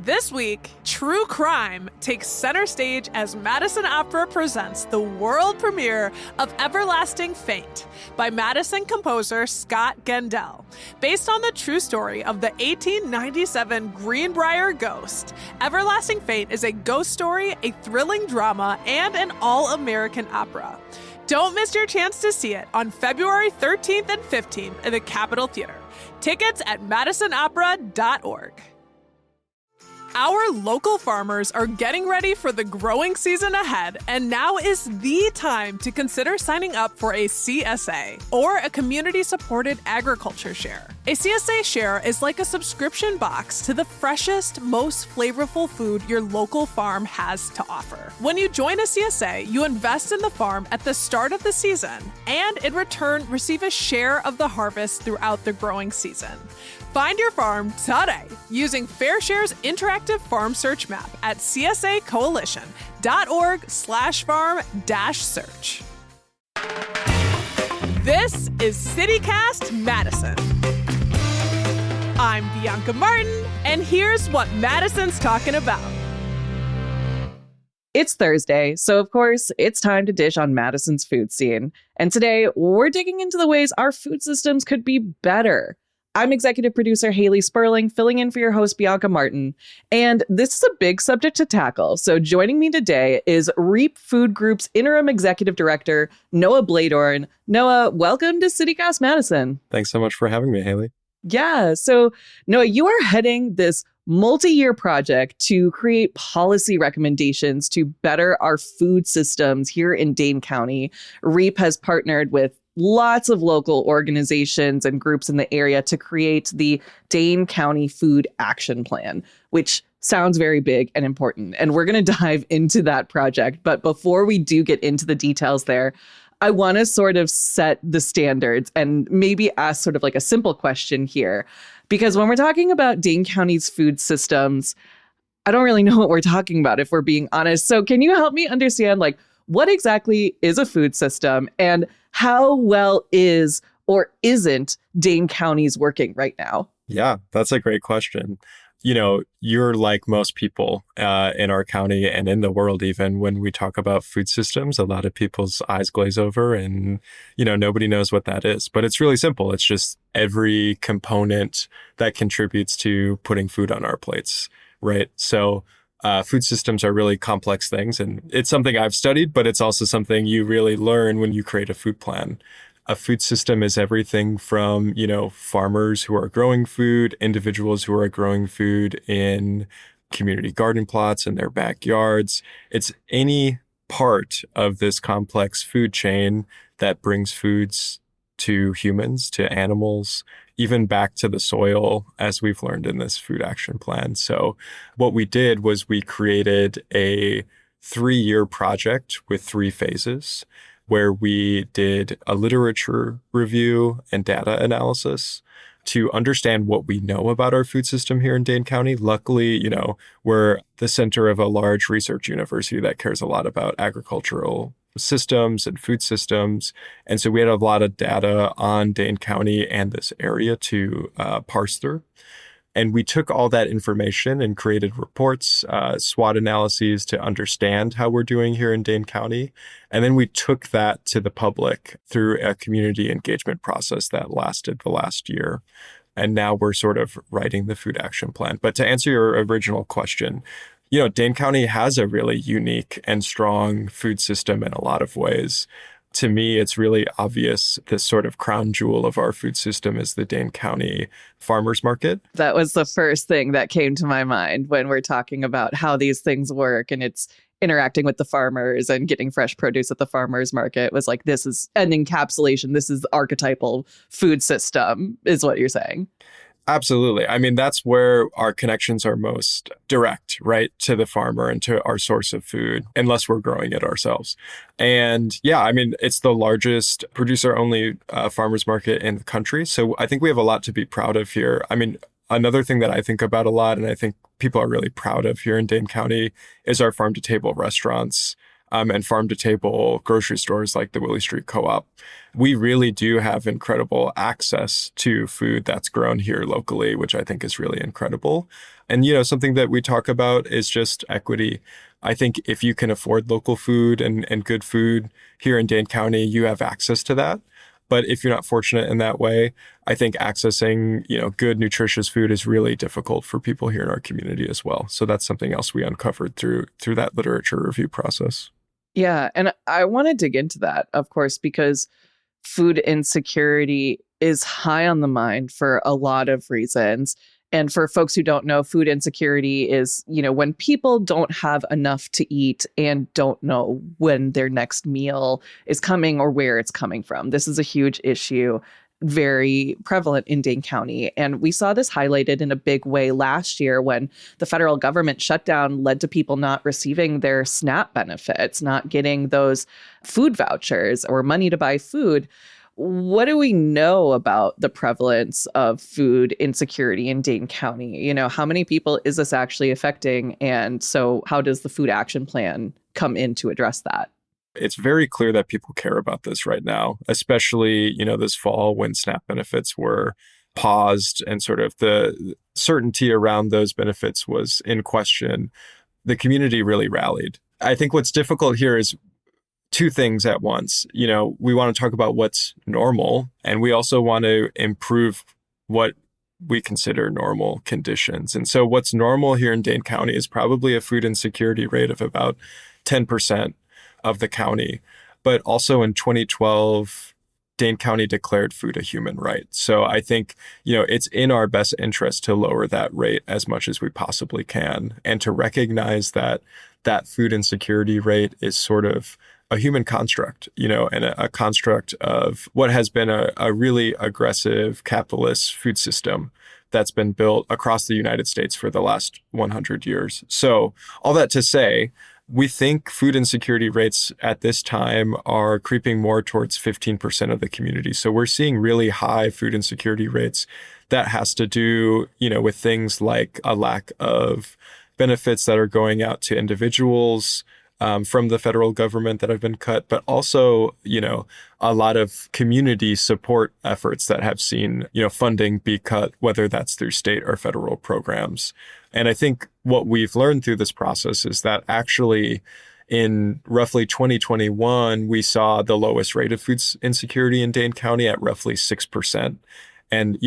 This week, true crime takes center stage as Madison Opera presents the world premiere of Everlasting Fate by Madison composer Scott Gendel. Based on the true story of the 1897 Greenbrier ghost, Everlasting Fate is a ghost story, a thrilling drama, and an all-American opera. Don't miss your chance to see it on February 13th and 15th in the Capitol Theater. Tickets at madisonopera.org. Our local farmers are getting ready for the growing season ahead, and now is the time to consider signing up for a CSA, or a community-supported agriculture share. A CSA share is like a subscription box to the freshest, most flavorful food your local farm has to offer. When you join a CSA, you invest in the farm at the start of the season, and in return, receive a share of the harvest throughout the growing season. Find your farm today using FairShare's interactive farm search map at csacoalition.org/farm-search. This is CityCast Madison. I'm Bianca Martin, and here's what Madison's talking about. It's Thursday, so of course, it's time to dish on Madison's food scene. And today, we're digging into the ways our food systems could be better. I'm executive producer Haley Sperling, filling in for your host, Bianca Martin. And this is a big subject to tackle. So joining me today is REAP Food Group's interim executive director, Noah Bladorn. Noah, welcome to CityCast Madison. Thanks so much for having me, Haley. Yeah. So Noah, you are heading this multi-year project to create policy recommendations to better our food systems here in Dane County. REAP has partnered with lots of local organizations and groups in the area to create the Dane County Food Action Plan, which sounds very big and important. And we're going to dive into that project. But before we do get into the details there, I want to sort of set the standards and maybe ask sort of like a simple question here. Because when we're talking about Dane County's food systems, I don't really know what we're talking about, if we're being honest. So can you help me understand, like, what exactly is a food system and how well is or isn't Dane County's working right now? Yeah, that's a great question. You know, you're like most people in our county and in the world, even when we talk about food systems, a lot of people's eyes glaze over and, you know, nobody knows what that is. But it's really simple. It's just every component that contributes to putting food on our plates, right? So food systems are really complex things, and it's something I've studied, but it's also something you really learn when you create a food plan. A food system is everything from, you know, farmers who are growing food, individuals who are growing food in community garden plots in their backyards. It's any part of this complex food chain that brings foods to humans, to animals, even back to the soil, as we've learned in this food action plan. So what we did was we created a 3-year project with 3 phases, where we did a literature review and data analysis to understand what we know about our food system here in Dane County. Luckily, you know, we're the center of a large research university that cares a lot about agricultural systems and food systems. And so we had a lot of data on Dane County and this area to parse through. And we took all that information and created reports, SWOT analyses to understand how we're doing here in Dane County. And then we took that to the public through a community engagement process that lasted the last year. And now we're sort of writing the food action plan. But to answer your original question, you know, Dane County has a really unique and strong food system in a lot of ways. To me, it's really obvious this sort of crown jewel of our food system is the Dane County Farmers Market. That was the first thing that came to my mind when we're talking about how these things work, and it's interacting with the farmers and getting fresh produce at the farmers market. Was like, this is an encapsulation. This is the archetypal food system, is what you're saying. Absolutely. I mean, that's where our connections are most direct, right? To the farmer and to our source of food, unless we're growing it ourselves. And yeah, I mean, it's the largest producer-only farmers market in the country. So I think we have a lot to be proud of here. I mean, another thing that I think about a lot, and I think people are really proud of here in Dane County, is our farm-to-table restaurants. and farm-to-table grocery stores like the Willie Street Co-op. We really do have incredible access to food that's grown here locally, which I think is really incredible. And, something that we talk about is just equity. I think if you can afford local food and good food here in Dane County, you have access to that. But if you're not fortunate in that way, I think accessing, good, nutritious food is really difficult for people here in our community as well. So that's something else we uncovered through that literature review process. Yeah. And I want to dig into that, of course, because food insecurity is high on the mind for a lot of reasons. And for folks who don't know, food insecurity is, when people don't have enough to eat and don't know when their next meal is coming or where it's coming from. This is a huge issue, very prevalent in Dane County. And we saw this highlighted in a big way last year when the federal government shutdown led to people not receiving their SNAP benefits, not getting those food vouchers or money to buy food. What do we know about the prevalence of food insecurity in Dane County? How many people is this actually affecting? And so how does the food action plan come in to address that? It's very clear that people care about this right now, especially, this fall when SNAP benefits were paused and sort of the certainty around those benefits was in question. The community really rallied. I think what's difficult here is two things at once. We want to talk about what's normal, and we also want to improve what we consider normal conditions. And so what's normal here in Dane County is probably a food insecurity rate of about 10% of the county. But also in 2012, Dane County declared food a human right. So I think, it's in our best interest to lower that rate as much as we possibly can, and to recognize that food insecurity rate is sort of a human construct, and a construct of what has been a really aggressive capitalist food system that's been built across the United States for the last 100 years. So all that to say, we think food insecurity rates at this time are creeping more towards 15% of the community. So we're seeing really high food insecurity rates. That has to do, with things like a lack of benefits that are going out to individuals from the federal government that have been cut, but also, a lot of community support efforts that have seen, funding be cut, whether that's through state or federal programs. And I think what we've learned through this process is that actually in roughly 2021, we saw the lowest rate of food insecurity in Dane County at roughly 6%. And,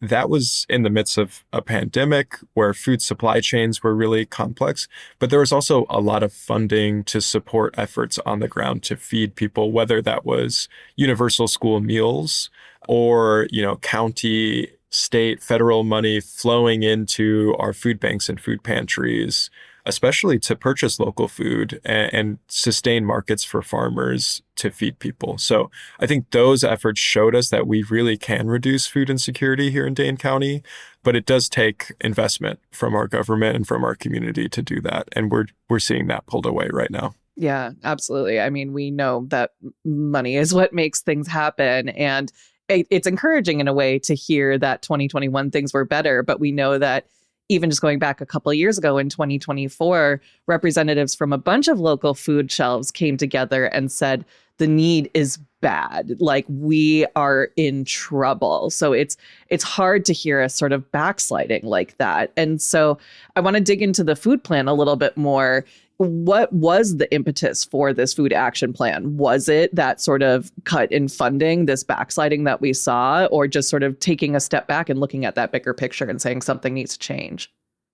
that was in the midst of a pandemic where food supply chains were really complex, but there was also a lot of funding to support efforts on the ground to feed people, whether that was universal school meals or, county, state, federal money flowing into our food banks and food pantries, especially to purchase local food and sustain markets for farmers to feed people. So I think those efforts showed us that we really can reduce food insecurity here in Dane County, but it does take investment from our government and from our community to do that. And we're seeing that pulled away right now. Yeah, absolutely. I mean, we know that money is what makes things happen. And it's encouraging in a way to hear that 2021 things were better, but we know that even just going back a couple of years ago in 2024, representatives from a bunch of local food shelves came together and said, the need is bad. Like, we are in trouble. So it's hard to hear us sort of backsliding like that. And so I want to dig into the food plan a little bit more. What was the impetus for this food action plan? Was it that sort of cut in funding, this backsliding that we saw, or just sort of taking a step back and looking at that bigger picture and saying something needs to change?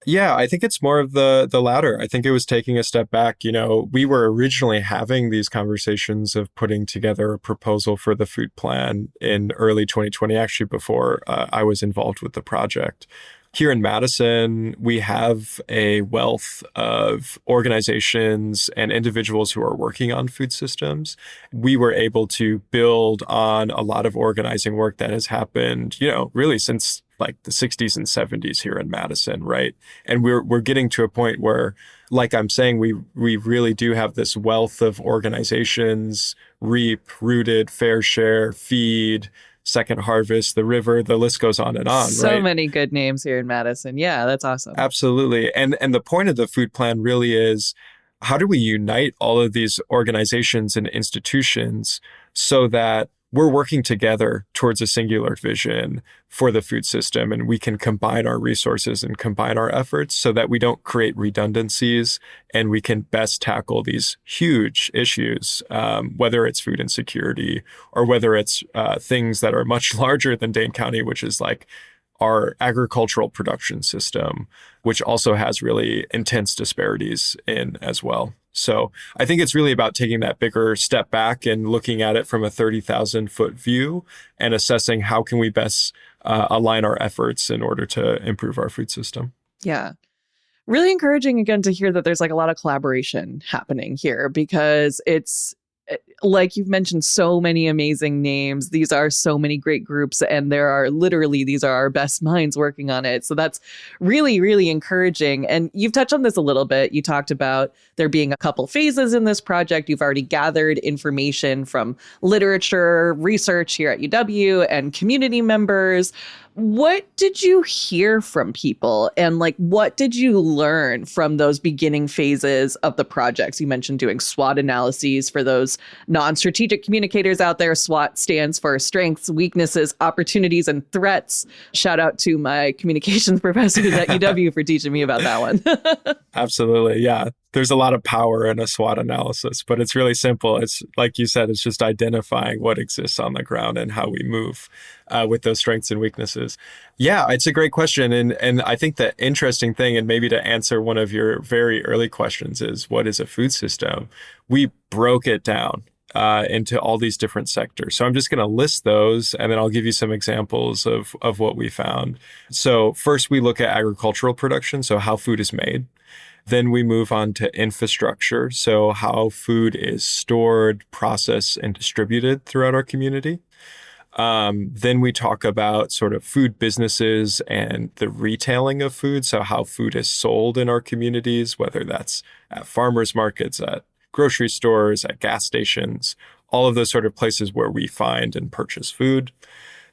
Yeah, I think it's more of the latter. I think it was taking a step back. We were originally having these conversations of putting together a proposal for the food plan in early 2020, actually before I was involved with the project. Here in Madison, we have a wealth of organizations and individuals who are working on food systems. We were able to build on a lot of organizing work that has happened, really since like the 60s and 70s here in Madison, right? And we're getting to a point where, like I'm saying, we really do have this wealth of organizations: REAP, Rooted, Fair Share, Feed, Second Harvest, The River, the list goes on and on, so right? many good names here in Madison. Yeah, that's awesome. Absolutely. And the point of the food plan really is how do we unite all of these organizations and institutions so that we're working together towards a singular vision for the food system, and we can combine our resources and combine our efforts so that we don't create redundancies and we can best tackle these huge issues, whether it's food insecurity or whether it's things that are much larger than Dane County, which is like our agricultural production system, which also has really intense disparities in as well. So I think it's really about taking that bigger step back and looking at it from a 30,000 foot view and assessing how can we best align our efforts in order to improve our food system. Yeah. Really encouraging again to hear that there's like a lot of collaboration happening here, because it's like you've mentioned so many amazing names. These are so many great groups, and these are our best minds working on it. So that's really, really encouraging. And you've touched on this a little bit. You talked about there being a couple phases in this project. You've already gathered information from literature, research here at UW, and community members. What did you hear from people, and like what did you learn from those beginning phases of the projects? You mentioned doing SWOT analyses. For those non-strategic communicators out there, SWOT stands for strengths, weaknesses, opportunities, and threats. Shout out to my communications professors at UW for teaching me about that one. Absolutely. Yeah. There's a lot of power in a SWOT analysis, but it's really simple. It's like you said, it's just identifying what exists on the ground and how we move with those strengths and weaknesses. Yeah, it's a great question. And I think the interesting thing, and maybe to answer one of your very early questions, is what is a food system? We broke it down into all these different sectors. So I'm just going to list those, and then I'll give you some examples of what we found. So first, we look at agricultural production, so how food is made. Then we move on to infrastructure, so how food is stored, processed, and distributed throughout our community. Then we talk about sort of food businesses and the retailing of food, so how food is sold in our communities, whether that's at farmers markets, at grocery stores, at gas stations, all of those sort of places where we find and purchase food.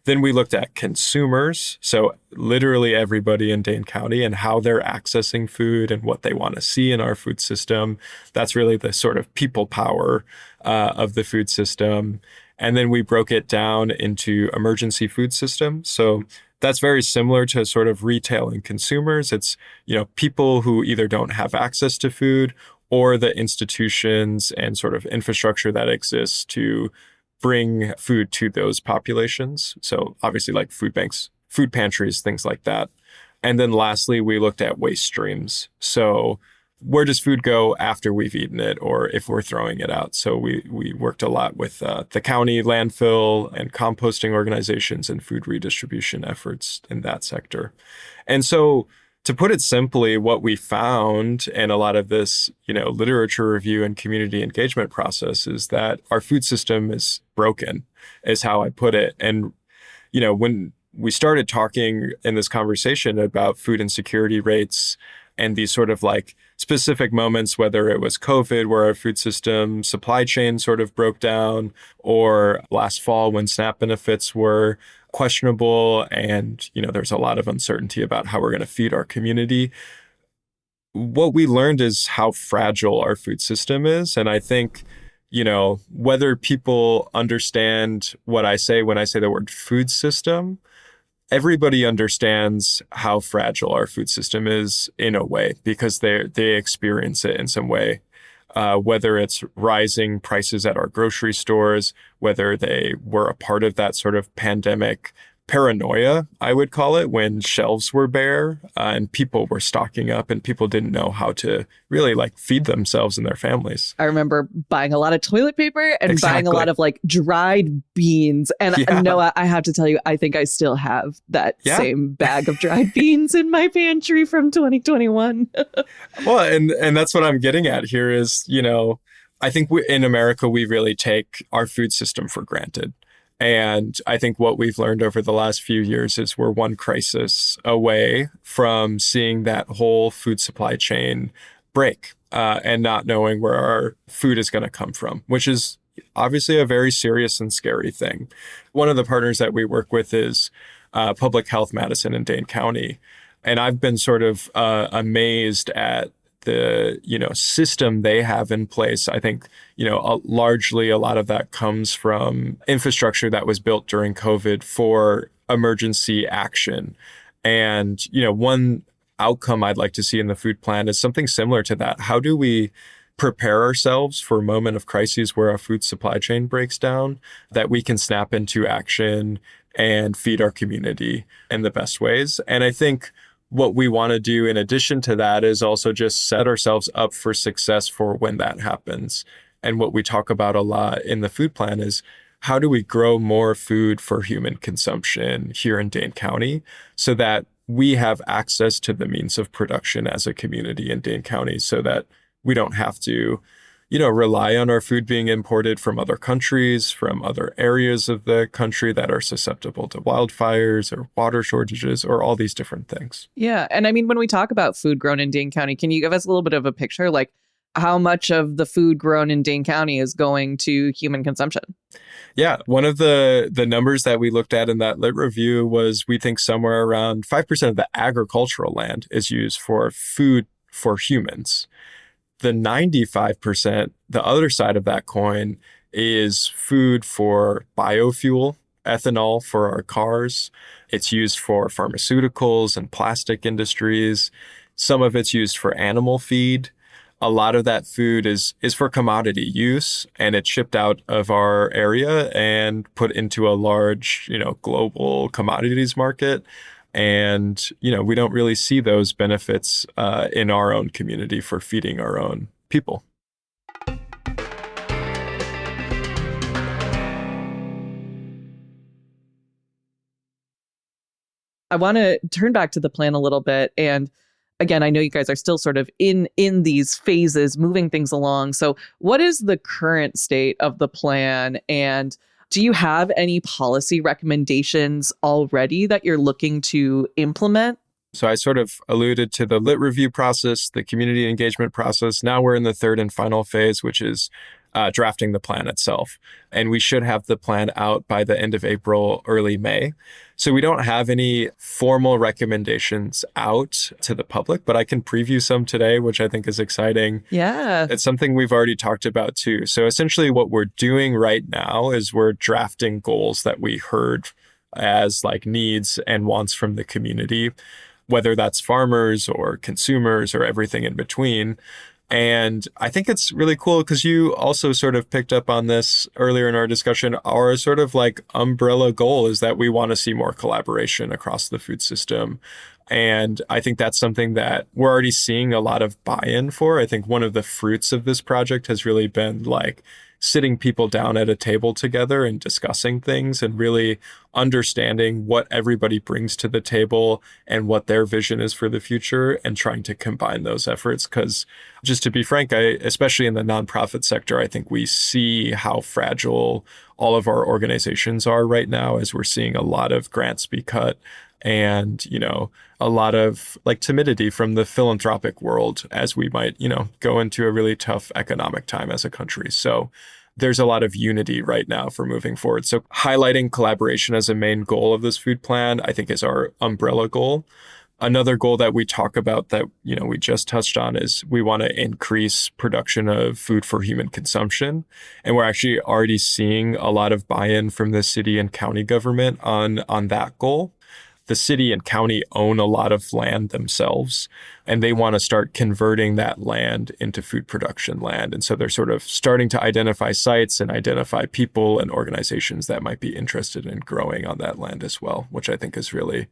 Then we looked at consumers, so literally everybody in Dane County and how they're accessing food and what they want to see in our food system. That's really the sort of people power of the food system. And then we broke it down into emergency food system. So that's very similar to sort of retail and consumers. It's, people who either don't have access to food or the institutions and sort of infrastructure that exists to bring food to those populations. So obviously like food banks, food pantries, things like that. And then lastly, we looked at waste streams. So where does food go after we've eaten it or if we're throwing it out? So we worked a lot with the county landfill and composting organizations and food redistribution efforts in that sector. And so to put it simply, what we found in a lot of this, literature review and community engagement process is that our food system is broken, is how I put it. And, when we started talking in this conversation about food insecurity rates and these sort of like specific moments, whether it was COVID, where our food system supply chain sort of broke down, or last fall when SNAP benefits were questionable and, there's a lot of uncertainty about how we're going to feed our community. What we learned is how fragile our food system is. And I think, whether people understand what I say when I say the word food system, everybody understands how fragile our food system is in a way because they experience it in some way. Whether it's rising prices at our grocery stores, whether they were a part of that sort of pandemic paranoia, I would call it, when shelves were bare and people were stocking up and people didn't know how to really feed themselves and their families. I remember buying a lot of toilet paper and buying a lot of dried beans. And Noah, I have to tell you, I think I still have that same bag of dried beans in my pantry from 2021. Well, and that's what I'm getting at here is, I think in America, we really take our food system for granted. And I think what we've learned over the last few years is we're one crisis away from seeing that whole food supply chain break and not knowing where our food is going to come from, which is obviously a very serious and scary thing. One of the partners that we work with is Public Health Madison in Dane County. And I've been sort of amazed at the, system they have in place, I think, largely a lot of that comes from infrastructure that was built during COVID for emergency action. And, one outcome I'd like to see in the food plan is something similar to that. How do we prepare ourselves for a moment of crises where our food supply chain breaks down, that we can snap into action and feed our community in the best ways? And I think what we want to do in addition to that is also just set ourselves up for success for when that happens. And what we talk about a lot in the food plan is how do we grow more food for human consumption here in Dane County so that we have access to the means of production as a community in Dane County, so that we don't have to, rely on our food being imported from other countries, from other areas of the country that are susceptible to wildfires or water shortages or all these different things. Yeah. And I mean, when we talk about food grown in Dane County, can you give us a little bit of a picture, like how much of the food grown in Dane County is going to human consumption? Yeah. One of the numbers that we looked at in that lit review was we think somewhere around 5% of the agricultural land is used for food for humans. The 95%, the other side of that coin, is food for biofuel, ethanol for our cars. It's used for pharmaceuticals and plastic industries. Some of it's used for animal feed. A lot of that food is for commodity use, and it's shipped out of our area and put into a large, global commodities market. And, we don't really see those benefits in our own community for feeding our own people. I want to turn back to the plan a little bit. And again, I know you guys are still sort of in these phases, moving things along. So what is the current state of the plan? And do you have any policy recommendations already that you're looking to implement? So I sort of alluded to the lit review process, the community engagement process. Now we're in the third and final phase, which is drafting the plan itself. And we should have the plan out by the end of April, early May. So we don't have any formal recommendations out to the public, but I can preview some today, which I think is exciting. Yeah. It's something we've already talked about too. So essentially what we're doing right now is we're drafting goals that we heard as like needs and wants from the community, whether that's farmers or consumers or everything in between. And I think it's really cool because you also sort of picked up on this earlier in our discussion. Our sort of like umbrella goal is that we want to see more collaboration across the food system. And I think that's something that we're already seeing a lot of buy-in for. I think one of the fruits of this project has really been like sitting people down at a table together and discussing things and really understanding what everybody brings to the table and what their vision is for the future and trying to combine those efforts. Because just to be frank, especially in the nonprofit sector, I think we see how fragile all of our organizations are right now as we're seeing a lot of grants be cut and, a lot of like timidity from the philanthropic world as we might, go into a really tough economic time as a country. So there's a lot of unity right now for moving forward. So highlighting collaboration as a main goal of this food plan, I think is our umbrella goal. Another goal that we talk about that, we just touched on is we want to increase production of food for human consumption. And we're actually already seeing a lot of buy-in from the city and county government on that goal. The city and county own a lot of land themselves, and they want to start converting that land into food production land. And so they're sort of starting to identify sites and identify people and organizations that might be interested in growing on that land as well, which I think is really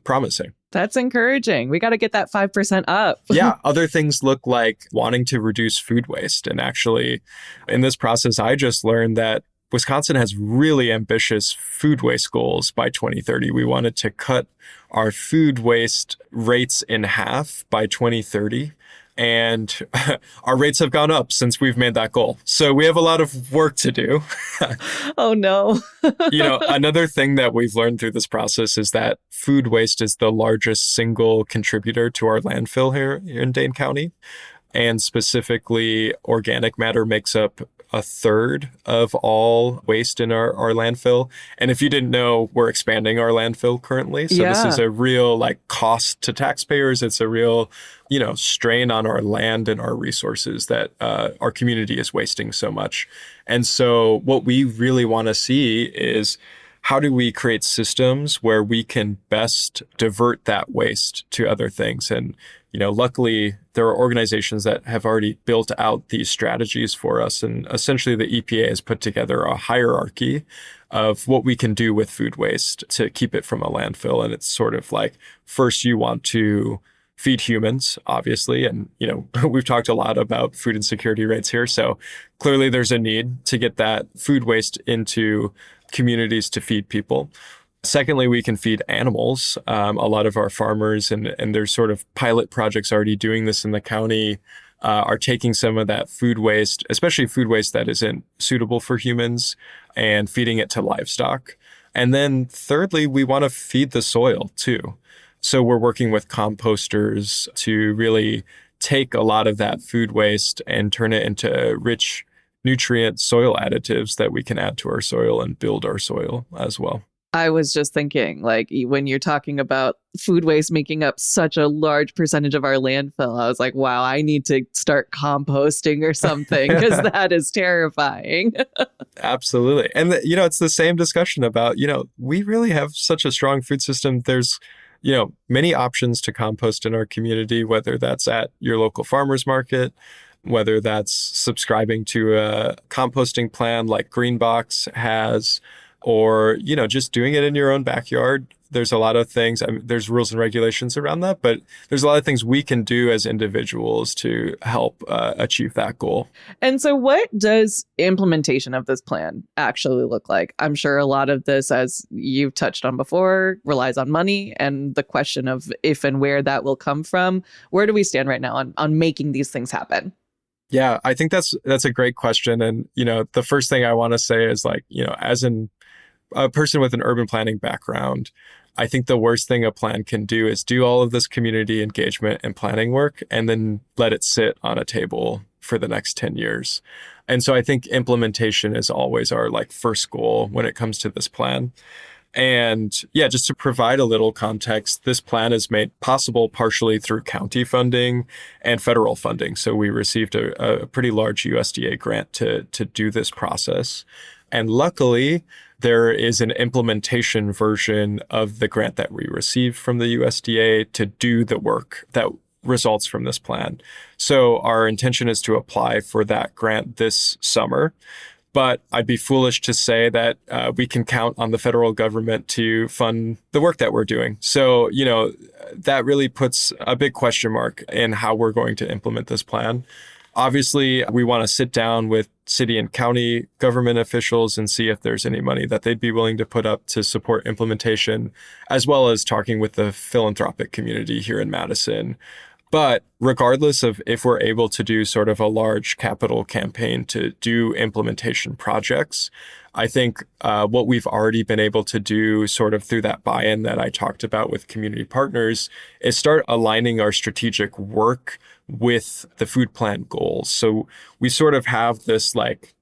promising. That's encouraging. We got to get that 5% up. Yeah. Other things look like wanting to reduce food waste. And actually, in this process, I just learned that Wisconsin has really ambitious food waste goals by 2030. We wanted to cut our food waste rates in half by 2030. And our rates have gone up since we've made that goal. So we have a lot of work to do. Oh, no. Another thing that we've learned through this process is that food waste is the largest single contributor to our landfill here in Dane County. And specifically, organic matter makes up a third of all waste in our landfill. And if you didn't know, we're expanding our landfill currently. So this is a real like cost to taxpayers. It's a real, strain on our land and our resources that our community is wasting so much. And so what we really want to see is, how do we create systems where we can best divert that waste to other things? And, luckily, there are organizations that have already built out these strategies for us. And essentially, the EPA has put together a hierarchy of what we can do with food waste to keep it from a landfill. And it's sort of like, first, you want to feed humans, obviously. And, we've talked a lot about food insecurity rates here. So clearly, there's a need to get that food waste into communities to feed people. Secondly, we can feed animals. A lot of our farmers, and there's sort of pilot projects already doing this in the county, are taking some of that food waste, especially food waste that isn't suitable for humans, and feeding it to livestock. And then thirdly, we want to feed the soil too. So we're working with composters to really take a lot of that food waste and turn it into rich nutrient soil additives that we can add to our soil and build our soil as well. I was just thinking, like, when you're talking about food waste making up such a large percentage of our landfill, I was like, wow, I need to start composting or something, because that is terrifying. Absolutely. And, it's the same discussion about, we really have such a strong food system. There's, many options to compost in our community, whether that's at your local farmer's market, whether that's subscribing to a composting plan like Greenbox has, or, just doing it in your own backyard. There's a lot of things. There's rules and regulations around that, but there's a lot of things we can do as individuals to help achieve that goal. And so what does implementation of this plan actually look like? I'm sure a lot of this, as you've touched on before, relies on money and the question of if and where that will come from. Where do we stand right now on making these things happen? Yeah, I think that's a great question. And, the first thing I want to say is, like, as a person with an urban planning background, I think the worst thing a plan can do is do all of this community engagement and planning work and then let it sit on a table for the next 10 years. And so I think implementation is always our first goal when it comes to this plan. And yeah, just to provide a little context, this plan is made possible partially through county funding and federal funding. So we received a pretty large USDA grant to do this process. And luckily, there is an implementation version of the grant that we received from the USDA to do the work that results from this plan. So our intention is to apply for that grant this summer. But I'd be foolish to say that we can count on the federal government to fund the work that we're doing. So, that really puts a big question mark in how we're going to implement this plan. Obviously, we want to sit down with city and county government officials and see if there's any money that they'd be willing to put up to support implementation, as well as talking with the philanthropic community here in Madison. But regardless of if we're able to do sort of a large capital campaign to do implementation projects, I think what we've already been able to do sort of through that buy-in that I talked about with community partners is start aligning our strategic work with the food plan goals. So we sort of have this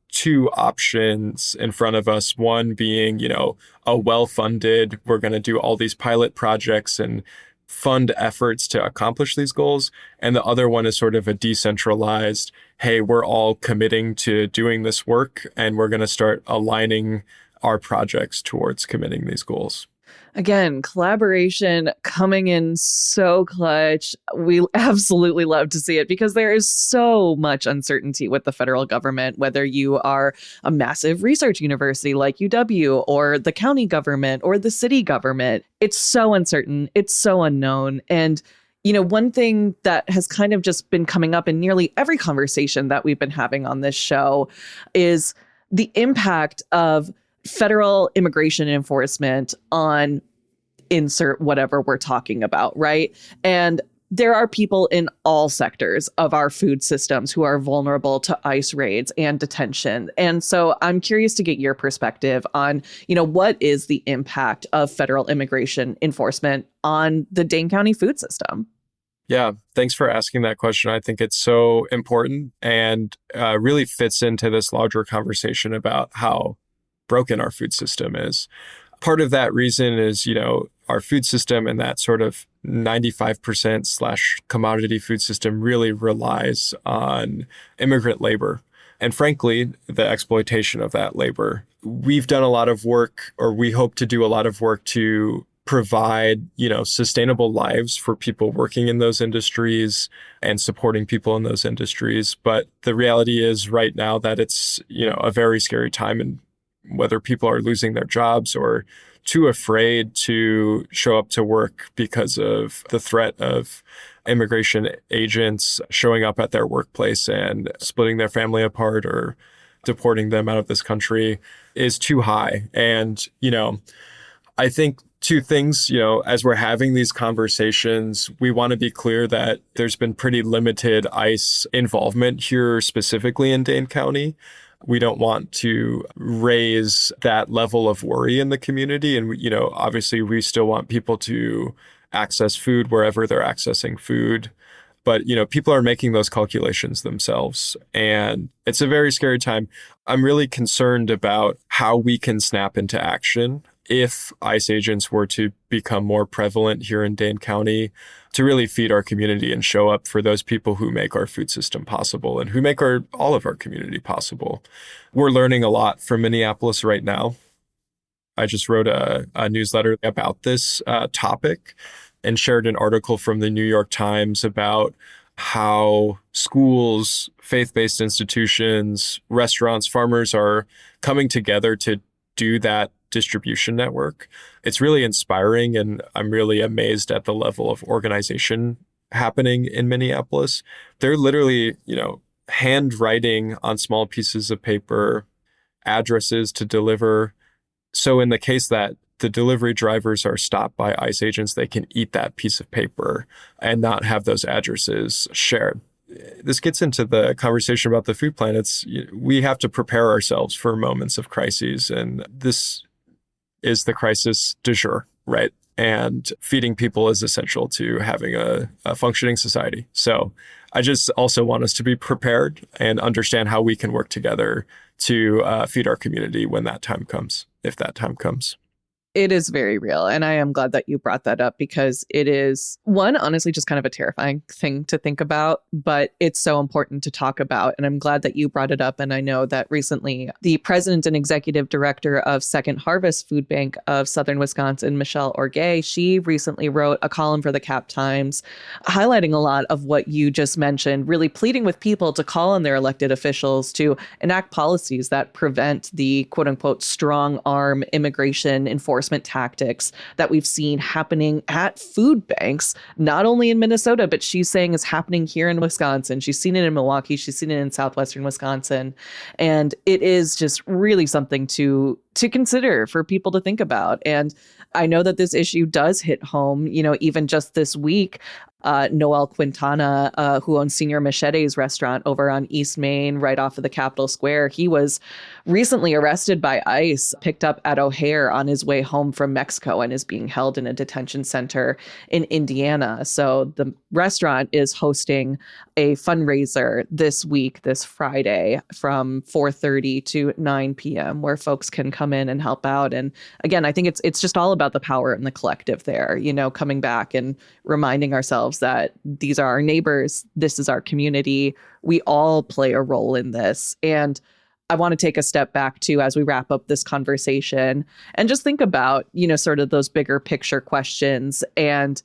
two options in front of us. One being, a well-funded, we're going to do all these pilot projects and fund efforts to accomplish these goals. And the other one is sort of a decentralized, hey, we're all committing to doing this work and we're going to start aligning our projects towards committing these goals. Again, collaboration coming in so clutch. We absolutely love to see it because there is so much uncertainty with the federal government, whether you are a massive research university like UW or the county government or the city government. It's so uncertain. It's so unknown. And one thing that has kind of just been coming up in nearly every conversation that we've been having on this show is the impact of federal immigration enforcement on insert whatever we're talking about, right? And there are people in all sectors of our food systems who are vulnerable to ICE raids and detention. And so I'm curious to get your perspective on, what is the impact of federal immigration enforcement on the Dane County food system? Yeah, thanks for asking that question. I think it's so important and really fits into this larger conversation about how broken our food system is. Part of that reason is, our food system and that sort of 95% slash commodity food system really relies on immigrant labor. And frankly, the exploitation of that labor. We've done a lot of work, or we hope to do a lot of work to provide, sustainable lives for people working in those industries and supporting people in those industries. But the reality is right now that it's, a very scary time, and whether people are losing their jobs or too afraid to show up to work because of the threat of immigration agents showing up at their workplace and splitting their family apart or deporting them out of this country is too high. And, I think two things, as we're having these conversations, we want to be clear that there's been pretty limited ICE involvement here, specifically in Dane County. We don't want to raise that level of worry in the community. And, obviously we still want people to access food wherever they're accessing food. But, people are making those calculations themselves. And it's a very scary time. I'm really concerned about how we can snap into action if ICE agents were to become more prevalent here in Dane County, to really feed our community and show up for those people who make our food system possible and who make all of our community possible. We're learning a lot from Minneapolis right now. I just wrote a newsletter about this topic and shared an article from the New York Times about how schools, faith-based institutions, restaurants, farmers are coming together to do that distribution network. It's really inspiring, and I'm really amazed at the level of organization happening in Minneapolis. They're literally, handwriting on small pieces of paper addresses to deliver. So in the case that the delivery drivers are stopped by ICE agents, they can eat that piece of paper and not have those addresses shared. This gets into the conversation about the food plan. We have to prepare ourselves for moments of crises, and this is the crisis du jour, right? And feeding people is essential to having a functioning society. So I just also want us to be prepared and understand how we can work together to feed our community when that time comes, if that time comes. It is very real. And I am glad that you brought that up, because it is, one, honestly, just kind of a terrifying thing to think about, but it's so important to talk about. And I'm glad that you brought it up. And I know that recently the president and executive director of Second Harvest Food Bank of Southern Wisconsin, Michelle Orgay, she recently wrote a column for the Cap Times highlighting a lot of what you just mentioned, really pleading with people to call on their elected officials to enact policies that prevent the quote unquote strong arm immigration enforcement tactics that we've seen happening at food banks, not only in Minnesota, but she's saying is happening here in Wisconsin. She's seen it in Milwaukee. She's seen it in southwestern Wisconsin. And it is just really something to consider for people to think about. And I know that this issue does hit home, even just this week. Noel Quintana, who owns Senior Machete's restaurant over on East Main, right off of the Capitol Square. He was recently arrested by ICE, picked up at O'Hare on his way home from Mexico, and is being held in a detention center in Indiana. So the restaurant is hosting a fundraiser this week, this Friday, from 4:30 to 9 p.m., where folks can come in and help out. And again, I think it's just all about the power and the collective there, coming back and reminding ourselves that these are our neighbors. This is our community. We all play a role in this. And I want to take a step back too, as we wrap up this conversation, and just think about, sort of those bigger picture questions. And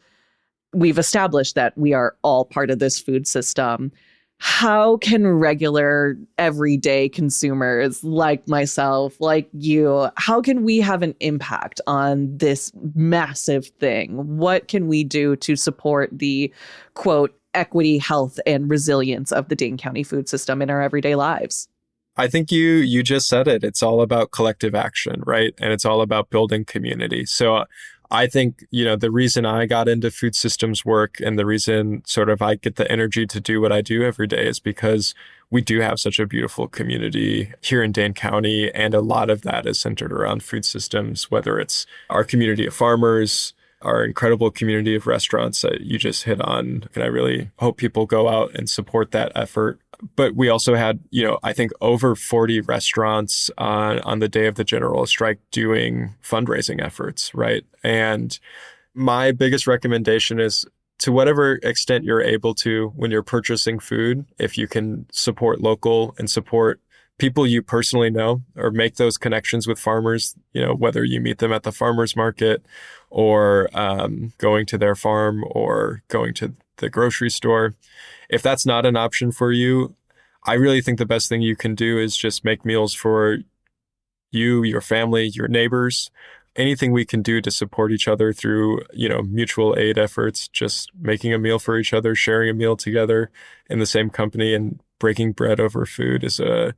we've established that we are all part of this food system. How can regular, everyday consumers like myself, like you, how can we have an impact on this massive thing? What can we do to support the, quote, equity, health, and resilience of the Dane County food system in our everyday lives? I think you just said it. It's all about collective action, right? And it's all about building community. So I think, the reason I got into food systems work and the reason sort of I get the energy to do what I do every day is because we do have such a beautiful community here in Dane County. And a lot of that is centered around food systems, whether it's our community of farmers, our incredible community of restaurants that you just hit on. And I really hope people go out and support that effort. But we also had, I think over 40 restaurants on the day of the general strike doing fundraising efforts, right? And my biggest recommendation is, to whatever extent you're able to, when you're purchasing food, if you can support local and support people you personally know, or make those connections with farmers, whether you meet them at the farmer's market or going to their farm or going to the grocery store. If that's not an option for you, I really think the best thing you can do is just make meals for you, your family, your neighbors. Anything we can do to support each other through, mutual aid efforts, just making a meal for each other, sharing a meal together in the same company and breaking bread over food is a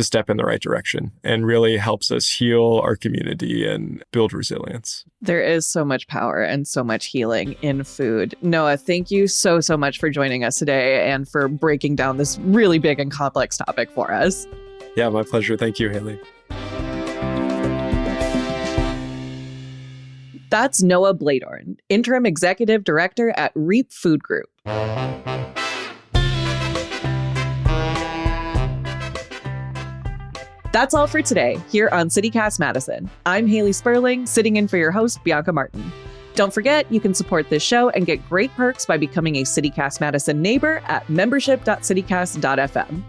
step in the right direction and really helps us heal our community and build resilience. There is so much power and so much healing in food. Noah, thank you so much for joining us today and for breaking down this really big and complex topic for us. Yeah, my pleasure. Thank you, Haley. That's Noah Bladorn, Interim Executive Director at Reap Food Group. That's all for today here on CityCast Madison. I'm Haley Sperling, sitting in for your host, Bianca Martin. Don't forget, you can support this show and get great perks by becoming a CityCast Madison neighbor at membership.citycast.fm.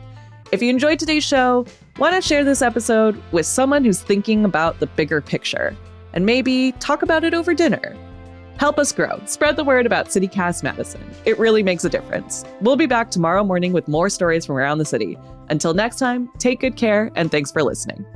If you enjoyed today's show, why not share this episode with someone who's thinking about the bigger picture? And maybe talk about it over dinner. Help us grow. Spread the word about CityCast Madison. It really makes a difference. We'll be back tomorrow morning with more stories from around the city. Until next time, take good care and thanks for listening.